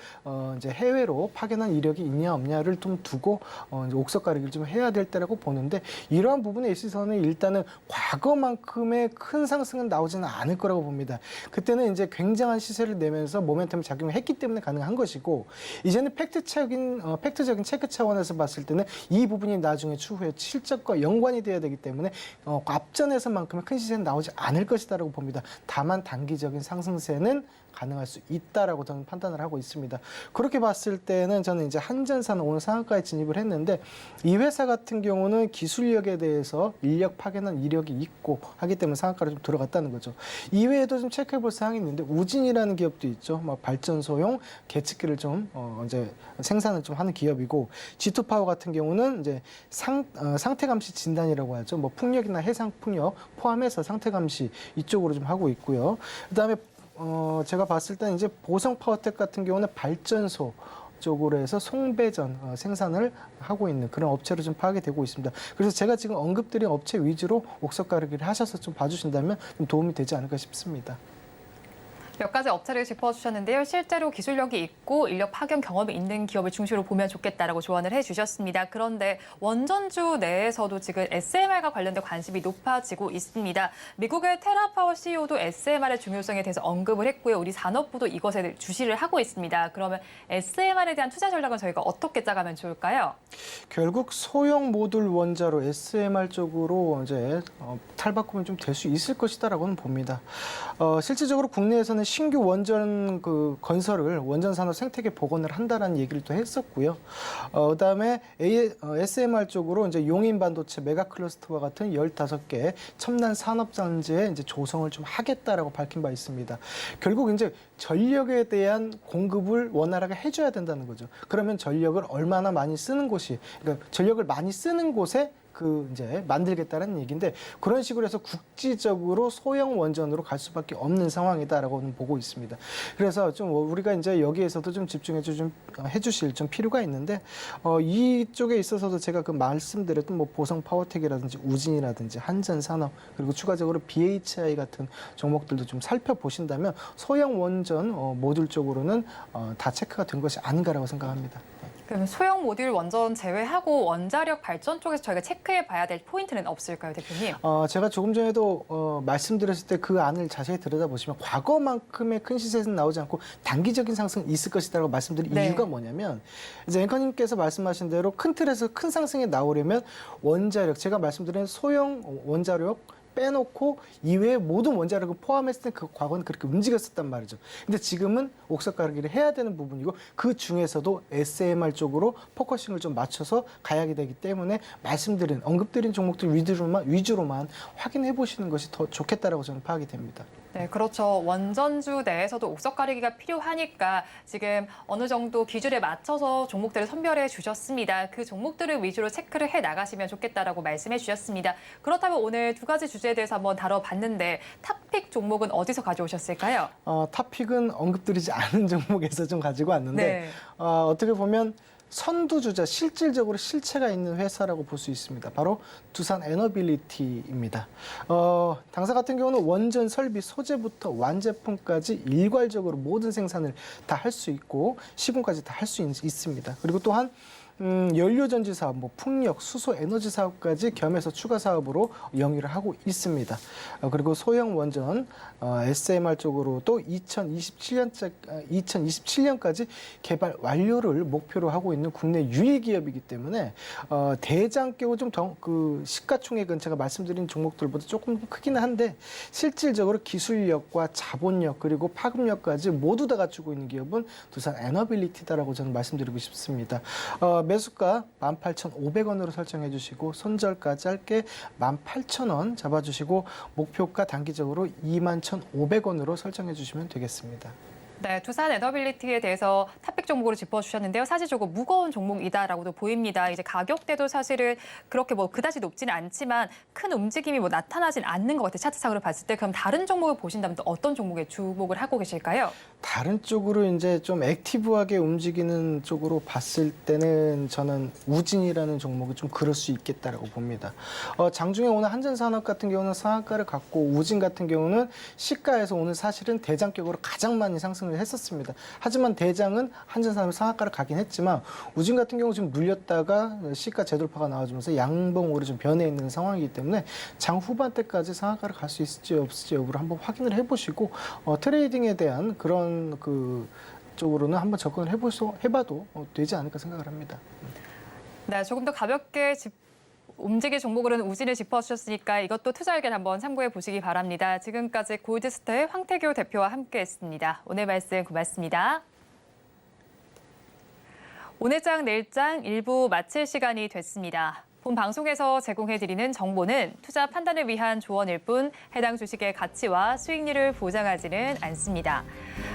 이제 해외로 파견한 이력이 있냐 없냐를 좀 두고 이제 옥석 가리기를 좀 해야 될 때라고 보는데 이러한 부분에 있어서는 일단은 과거만큼의 큰 상승은 나오지는 않을 거라고 봅니다. 그때는 이제 굉장한 시세를 내면서 모멘텀이 작용을 했기 때문에 가능한 것이고 이제는 팩트적인 체크 차원에서 봤을 때는 이 부분이 나중에 추후에 실적과 연관이 돼야 되기 때문에 앞전에서만큼의 큰 시세는 나오지 않을 것이다라고 봅니다. 다만 단기적인 상승세는 가능할 수 있다라고 저는 판단을 하고 있습니다. 그렇게 봤을 때는 저는 이제 한전사는 오늘 상한가에 진입을 했는데 이 회사 같은 경우는 기술력에 대해서 인력 파견한 이력이 있고 하기 때문에 상한가로 좀 들어갔다는 거죠. 이외에도 좀 체크해 볼 사항이 있는데 우진이라는 기업도 있죠. 발전소용 계측기를 좀 이제 생산을 좀 하는 기업이고 G2파워 같은 경우는 이제 상태 감시 진단이라고 하죠. 풍력이나 해상 풍력 포함해서 상태 감시 이쪽으로 좀 하고 있고요. 그다음에 제가 봤을 때는 이제 보성 파워텍 같은 경우는 발전소 쪽으로 해서 송배전 생산을 하고 있는 그런 업체로 좀 파악이 되고 있습니다. 그래서 제가 지금 언급드린 업체 위주로 옥석 가르기를 하셔서 좀 봐주신다면 좀 도움이 되지 않을까 싶습니다. 몇 가지 업체를 짚어주셨는데요. 실제로 기술력이 있고 인력 파견 경험이 있는 기업을 중심으로 보면 좋겠다라고 조언을 해주셨습니다. 그런데 원전주 내에서도 지금 SMR과 관련된 관심이 높아지고 있습니다. 미국의 테라파워 CEO도 SMR의 중요성에 대해서 언급을 했고요. 우리 산업부도 이것에 주시를 하고 있습니다. 그러면 SMR에 대한 투자 전략은 저희가 어떻게 짜가면 좋을까요? 결국 소형 모듈 원자로 SMR 쪽으로 이제 탈바꿈이 좀 될 수 있을 것이다라고는 봅니다. 실질적으로 국내에서는 신규 원전 건설을 원전 산업 생태계 복원을 한다라는 얘기를 또 했었고요. 그다음에 SMR 쪽으로 이제 용인 반도체 메가 클러스터와 같은 15개 첨단 산업 단지에 이제 조성을 좀 하겠다라고 밝힌 바 있습니다. 결국 이제 전력에 대한 공급을 원활하게 해줘야 된다는 거죠. 그러면 전력을 얼마나 많이 쓰는 곳이, 그러니까 전력을 많이 쓰는 곳에 이제 만들겠다는 얘기인데, 그런 식으로 해서 국지적으로 소형 원전으로 갈 수밖에 없는 상황이다라고는 보고 있습니다. 그래서 좀 우리가 이제 여기에서도 좀 해주실 필요가 있는데, 이쪽에 있어서도 제가 말씀드렸던 보성 파워텍이라든지 우진이라든지 한전산업, 그리고 추가적으로 BHI 같은 종목들도 좀 살펴보신다면 소형 원전 모듈 쪽으로는 다 체크가 된 것이 아닌가라고 생각합니다. 그럼 소형 모듈 원전 제외하고 원자력 발전 쪽에서 저희가 체크해 봐야 될 포인트는 없을까요, 대표님? 제가 조금 전에도 말씀드렸을 때 그 안을 자세히 들여다보시면 과거만큼의 큰 시세는 나오지 않고 단기적인 상승이 있을 것이라고 말씀드린 네. 이유가 뭐냐면, 이제 앵커님께서 말씀하신 대로 큰 틀에서 큰 상승이 나오려면 원자력, 제가 말씀드린 소형 원자력 빼놓고 이외의 모든 원자력을 포함했을 때 그 과거는 그렇게 움직였었단 말이죠. 근데 지금은 옥석 가르기를 해야 되는 부분이고, 그 중에서도 SMR 쪽으로 포커싱을 좀 맞춰서 가야 되기 때문에 언급드린 종목들 위주로만 확인해 보시는 것이 더 좋겠다라고 저는 파악이 됩니다. 네, 그렇죠. 원전주 내에서도 옥석 가리기가 필요하니까 지금 어느 정도 기준에 맞춰서 종목들을 선별해 주셨습니다. 그 종목들을 위주로 체크를 해 나가시면 좋겠다라고 말씀해 주셨습니다. 그렇다면 오늘 두 가지 주제에 대해서 한번 다뤄봤는데 탑픽 종목은 어디서 가져오셨을까요? 탑픽은 언급드리지 않은 종목에서 좀 가지고 왔는데, 네. 어떻게 보면 선두주자, 실질적으로 실체가 있는 회사라고 볼 수 있습니다. 바로 두산 에너빌리티입니다. 당사 같은 경우는 원전 설비 소재부터 완제품까지 일괄적으로 모든 생산을 다 할 수 있고 시공까지 다 할 수 있습니다. 그리고 또한 연료전지 사업, 풍력, 수소 에너지 사업까지 겸해서 추가 사업으로 영위를 하고 있습니다. 그리고 소형 원전 SMR 쪽으로도 2027년까지 개발 완료를 목표로 하고 있는 국내 유일 기업이기 때문에 대장격으로 좀 더 시가총액은 제가 말씀드린 종목들보다 조금 크기는 한데, 실질적으로 기술력과 자본력 그리고 파급력까지 모두 다 갖추고 있는 기업은 두산 에너빌리티다라고 저는 말씀드리고 싶습니다. 매수가 18,500원으로 설정해 주시고 손절가 짧게 18,000원 잡아주시고 목표가 단기적으로 21,500원으로 설정해 주시면 되겠습니다. 네, 두산 에너빌리티에 대해서 탑픽 종목으로 짚어주셨는데요. 사실 조금 무거운 종목이다라고도 보입니다. 이제 가격대도 사실은 그렇게 그다지 높지는 않지만 큰 움직임이 나타나진 않는 것 같아요. 차트상으로 봤을 때. 그럼 다른 종목을 보신다면 또 어떤 종목에 주목을 하고 계실까요? 다른 쪽으로 이제 좀 액티브하게 움직이는 쪽으로 봤을 때는 저는 우진이라는 종목이 좀 그럴 수 있겠다라고 봅니다. 장중에 오늘 한전산업 같은 경우는 상한가를 갖고, 우진 같은 경우는 시가에서 오늘 사실은 대장격으로 가장 많이 상승을 했었습니다. 하지만 대장은 한전산업 상한가를 가긴 했지만, 우진 같은 경우 지금 물렸다가 시가 재돌파가 나와주면서 양봉으로 좀 변해 있는 상황이기 때문에 장 후반대까지 상한가를 갈 수 있을지 없을지 여부를 한번 확인을 해보시고, 트레이딩에 대한 그런 쪽으로는 한번 접근을 해봐도 되지 않을까 생각을 합니다. 네, 조금 더 가볍게 움직일 종목으로는 우진을 짚어주셨으니까 이것도 투자 의견 한번 참고해 보시기 바랍니다. 지금까지 골드스타의 황태교 대표와 함께했습니다. 오늘 말씀 고맙습니다. 오늘장 내일장 1부 마칠 시간이 됐습니다. 본 방송에서 제공해드리는 정보는 투자 판단을 위한 조언일 뿐 해당 주식의 가치와 수익률을 보장하지는 않습니다.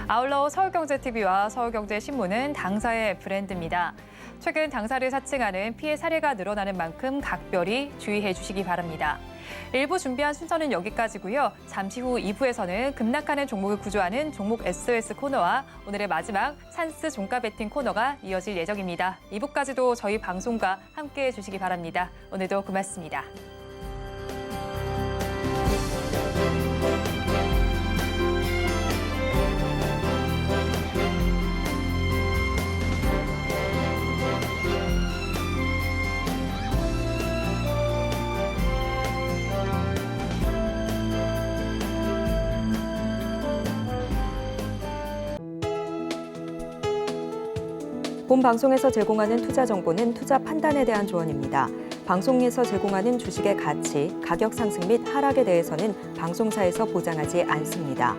아울러 서울경제TV와 서울경제신문은 당사의 브랜드입니다. 최근 당사를 사칭하는 피해 사례가 늘어나는 만큼 각별히 주의해 주시기 바랍니다. 1부 준비한 순서는 여기까지고요. 잠시 후 2부에서는 급락하는 종목을 구조하는 종목 SOS 코너와 오늘의 마지막 찬스 종가 베팅 코너가 이어질 예정입니다. 2부까지도 저희 방송과 함께해 주시기 바랍니다. 오늘도 고맙습니다. 본 방송에서 제공하는 투자 정보는 투자 판단에 대한 조언입니다. 방송에서 제공하는 주식의 가치, 가격 상승 및 하락에 대해서는 방송사에서 보장하지 않습니다.